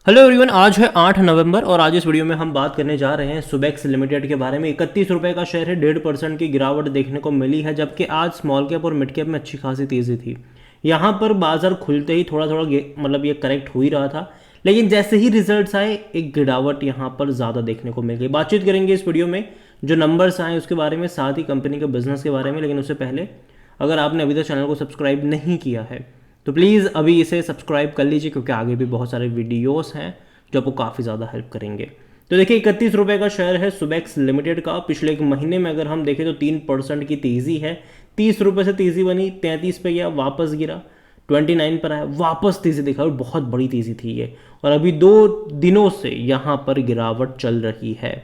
Hello everyone, आज है 8 नवंबर और आज इस वीडियो में हम बात करने जा रहे हैं सुबेक्स लिमिटेड के बारे में। 31 रुपये का शेयर है, 1.5% की गिरावट देखने को मिली है, जबकि आज स्मॉल कैप और मिड कैप में अच्छी खासी तेज़ी थी। यहाँ पर बाजार खुलते ही थोड़ा थोड़ा मतलब ये करेक्ट हो ही रहा था, लेकिन जैसे ही रिजल्ट्स आए एक गिरावट यहाँ पर ज़्यादा देखने को मिल गई। बातचीत करेंगे इस वीडियो में जो नंबर्स आए उसके बारे में, साथ ही कंपनी के बिजनेस के बारे में। लेकिन उससे पहले अगर आपने अभी तक चैनल को सब्सक्राइब नहीं किया है तो प्लीज़ अभी इसे सब्सक्राइब कर लीजिए, क्योंकि आगे भी बहुत सारे वीडियोस हैं जो आपको काफ़ी ज़्यादा हेल्प करेंगे। तो देखिए 31 रुपये का शेयर है सुबेक्स लिमिटेड का। पिछले एक महीने में अगर हम देखें तो 3% की तेज़ी है। 30 रुपये से तेज़ी बनी, 33 पे गया, वापस गिरा, 29 पर आया, वापस तेज़ी दिखा और बहुत बड़ी तेज़ी थी ये। और अभी 2 दिनों से यहाँ पर गिरावट चल रही है।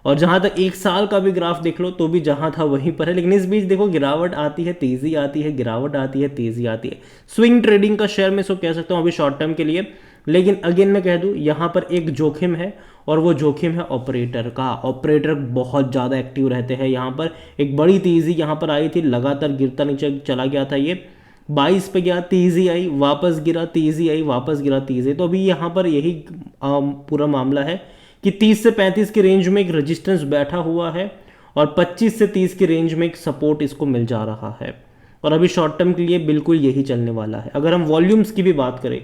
और जहाँ तक एक साल का भी ग्राफ देख लो तो भी जहाँ था वहीं पर है, लेकिन इस बीच देखो गिरावट आती है, तेज़ी आती है, गिरावट आती है, तेज़ी आती है। स्विंग ट्रेडिंग का शेयर मैं इसको कह सकता हूँ अभी शॉर्ट टर्म के लिए। लेकिन अगेन मैं कह दूँ यहाँ पर एक जोखिम है, और वो जोखिम है ऑपरेटर का। ऑपरेटर बहुत ज़्यादा एक्टिव रहते हैं। यहाँ पर एक बड़ी तेज़ी यहाँ पर आई थी, लगातार गिरता नीचे चला गया था ये। 22 पे गया, तेज़ी आई, वापस गिरा, तेज़ी आई, वापस गिरा, तेज़ी। तो अभी यहाँ पर यही पूरा मामला है कि 30 से 35 के रेंज में एक रेजिस्टेंस बैठा हुआ है और 25 से 30 के रेंज में एक सपोर्ट इसको मिल जा रहा है। और अभी शॉर्ट टर्म के लिए बिल्कुल यही चलने वाला है। अगर हम वॉल्यूम्स की भी बात करें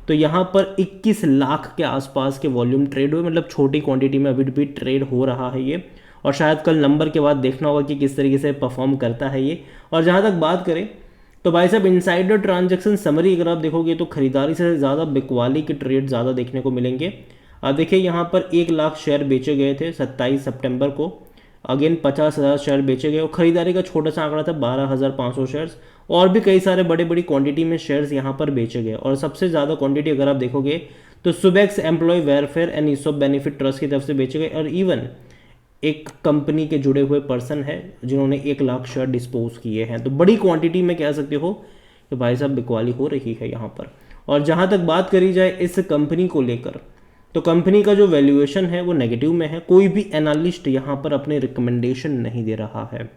तो यहाँ पर 21 लाख के आसपास के वॉल्यूम ट्रेड हुए, मतलब छोटी क्वांटिटी में अभी भी ट्रेड हो रहा है ये। और शायद कल नंबर के बाद देखना होगा कि किस तरीके से परफॉर्म करता है ये। और जहाँ तक बात करें तो भाई साहब इनसाइडर ट्रांजैक्शन समरी अगर आप देखोगे तो खरीदारी से ज़्यादा बिकवाली के ट्रेड ज़्यादा देखने को मिलेंगे। अब देखिए यहाँ पर 1 लाख शेयर बेचे गए थे 27 सितंबर को। अगेन 50,000 शेयर बेचे गए और खरीदारी का छोटा सा आंकड़ा था 12,500 शेयर्स। और भी कई सारे बड़े बड़ी क्वांटिटी में शेयर्स यहाँ पर बेचे गए। और सबसे ज़्यादा क्वांटिटी अगर आप देखोगे तो Subex employ welfare and ESOP benefit trust की तरफ से बेचे गए। और इवन एक कंपनी के जुड़े हुए पर्सन है जिन्होंने 1 लाख शेयर डिस्पोज किए हैं। तो बड़ी क्वांटिटी में कह सकते हो कि भाई साहब बिकवाली हो रही है यहाँ पर। और जहाँ तक बात करी जाए इस कंपनी को लेकर तो कंपनी का जो वैल्यूएशन है वो नेगेटिव में है। कोई भी एनालिस्ट यहाँ पर अपने रिकमेंडेशन नहीं दे रहा है।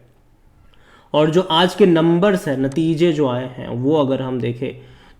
और जो आज के नंबर्स हैं, नतीजे जो आए हैं, वो अगर हम देखें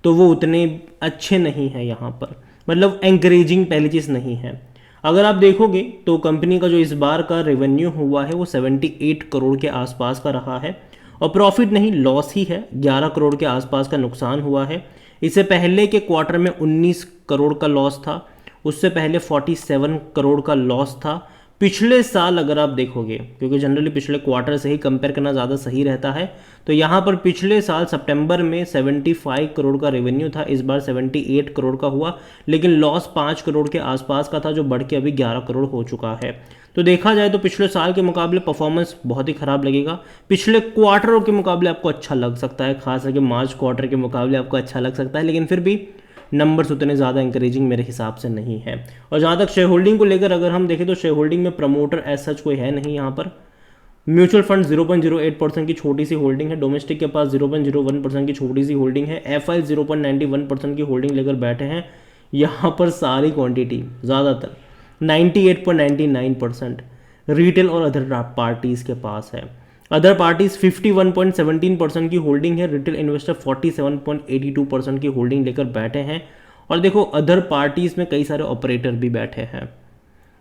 तो वो उतने अच्छे नहीं हैं यहाँ पर, मतलब एंकरेजिंग पहली चीज़ नहीं है। अगर आप देखोगे तो कंपनी का जो इस बार का रेवेन्यू हुआ है वो 78 करोड़ के आसपास का रहा है। और प्रॉफिट नहीं, लॉस ही है, 11 करोड़ के आसपास का नुकसान हुआ है। इससे पहले के क्वार्टर में 19 करोड़ का लॉस था, उससे पहले 47 करोड़ का लॉस था। पिछले साल अगर आप देखोगे, क्योंकि जनरली पिछले क्वार्टर से ही कंपेयर करना ज़्यादा सही रहता है, तो यहाँ पर पिछले साल सितंबर में 75 करोड़ का रेवेन्यू था, इस बार 78 करोड़ का हुआ। लेकिन लॉस 5 करोड़ के आसपास का था, जो बढ़ के अभी 11 करोड़ हो चुका है। तो देखा जाए तो पिछले साल के मुकाबले परफॉर्मेंस बहुत ही ख़राब लगेगा। पिछले क्वार्टरों के मुकाबले आपको अच्छा लग सकता है, खास करके मार्च क्वार्टर के मुकाबले आपको अच्छा लग सकता है, लेकिन फिर भी नंबर्स उतने ज़्यादा इंकरेजिंग मेरे हिसाब से नहीं है। और जहाँ तक शेयर होल्डिंग को लेकर अगर हम देखें तो शेयर होल्डिंग में प्रमोटर एज सच कोई है नहीं यहाँ पर। म्यूचुअल फंड 0.08% की छोटी सी होल्डिंग है, डोमेस्टिक के पास 0.01% की छोटी सी होल्डिंग है, एफआई 0.91% की होल्डिंग लेकर बैठे हैं। यहाँ पर सारी क्वांटिटी ज़्यादातर 98.99% रिटेल और अदर पार्टीज़ के पास है। अदर पार्टीज 51.17% की होल्डिंग है, रिटेल इन्वेस्टर 47.82% की होल्डिंग लेकर बैठे हैं। और देखो अदर पार्टीज में कई सारे ऑपरेटर भी बैठे हैं,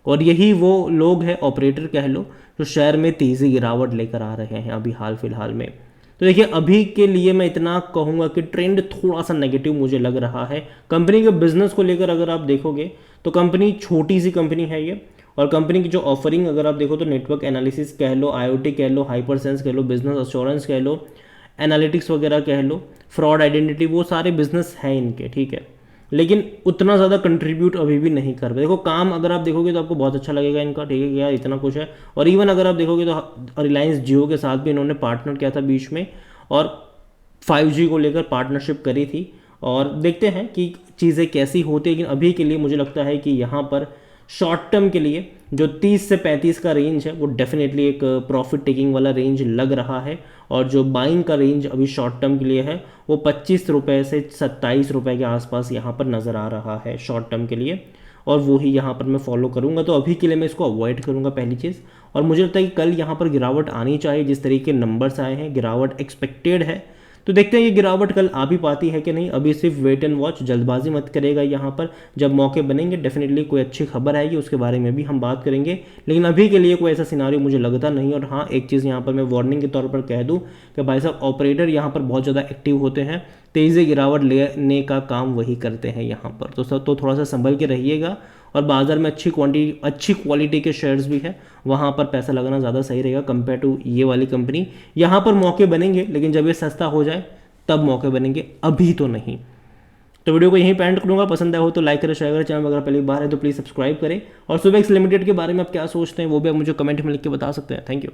और यही वो लोग हैं, ऑपरेटर कह लो, जो शेयर में तेज़ी गिरावट लेकर आ रहे हैं अभी हाल फिलहाल में। तो देखिए अभी के लिए मैं इतना कहूँगा कि ट्रेंड थोड़ा सा नेगेटिव मुझे लग रहा है। कंपनी के बिजनेस को लेकर अगर आप देखोगे तो कंपनी छोटी सी कंपनी है ये, और कंपनी की जो ऑफरिंग अगर आप देखो तो नेटवर्क एनालिसिस कह लो, आईओटी कह लो, हाइपरसेंस कह लो, बिजनेस अश्योरेंस कह लो, एनालिटिक्स वगैरह कह लो, फ्रॉड आइडेंटिटी, वो सारे बिजनेस हैं इनके, ठीक है। लेकिन उतना ज़्यादा कंट्रीब्यूट अभी भी नहीं कर पाए। देखो काम अगर आप देखोगे तो आपको बहुत अच्छा लगेगा इनका, ठीक है, यार इतना कुछ है। और इवन अगर आप देखोगे तो रिलायंस जियो के साथ भी इन्होंने पार्टनर किया था बीच में, और 5G को लेकर पार्टनरशिप करी थी। और देखते हैं कि चीज़ें कैसी होती है। लेकिन अभी के लिए मुझे लगता है कि यहाँ पर शॉर्ट टर्म के लिए जो 30 से 35 का रेंज है वो डेफिनेटली एक प्रॉफिट टेकिंग वाला रेंज लग रहा है। और जो बाइंग का रेंज अभी शॉर्ट टर्म के लिए है वो 25 रुपये से 27 रुपये के आसपास यहाँ पर नज़र आ रहा है शॉर्ट टर्म के लिए, और वो ही यहाँ पर मैं फॉलो करूँगा। तो अभी के लिए मैं इसको अवॉइड करूँगा पहली चीज़। और मुझे लगता है कि कल यहाँ पर गिरावट आनी चाहिए, जिस तरीके नंबर्स आए हैं गिरावट एक्सपेक्टेड है। तो देखते हैं ये गिरावट कल आ भी पाती है कि नहीं। अभी सिर्फ वेट एंड वॉच, जल्दबाजी मत करेगा यहाँ पर। जब मौके बनेंगे डेफिनेटली कोई अच्छी खबर आएगी, उसके बारे में भी हम बात करेंगे, लेकिन अभी के लिए कोई ऐसा सिनारियो मुझे लगता नहीं। और हाँ, एक चीज़ यहाँ पर मैं वार्निंग के तौर पर कह दूँ कि भाई साहब ऑपरेटर यहाँ पर बहुत ज़्यादा एक्टिव होते हैं, तेज़ी गिरावट लेने का काम वही करते हैं यहाँ पर। तो थोड़ा सा संभल के रहिएगा। और बाजार में अच्छी क्वालिटी के शेयर्स भी है, वहाँ पर पैसा लगाना ज़्यादा सही रहेगा कंपेयर टू ये वाली कंपनी। यहाँ पर मौके बनेंगे, लेकिन जब ये सस्ता हो जाए तब मौके बनेंगे, अभी तो नहीं। तो वीडियो को यहीं पे एंड करूँगा। पसंद आया हो तो लाइक करें, शेयर करें। चैनल अगर पहली बार है तो प्लीज़ सब्सक्राइब करें। और सुबेक्स लिमिटेड के बारे में आप क्या सोचते हैं वो भी आप मुझे कमेंट में लिख के बता सकते हैं। Thank you.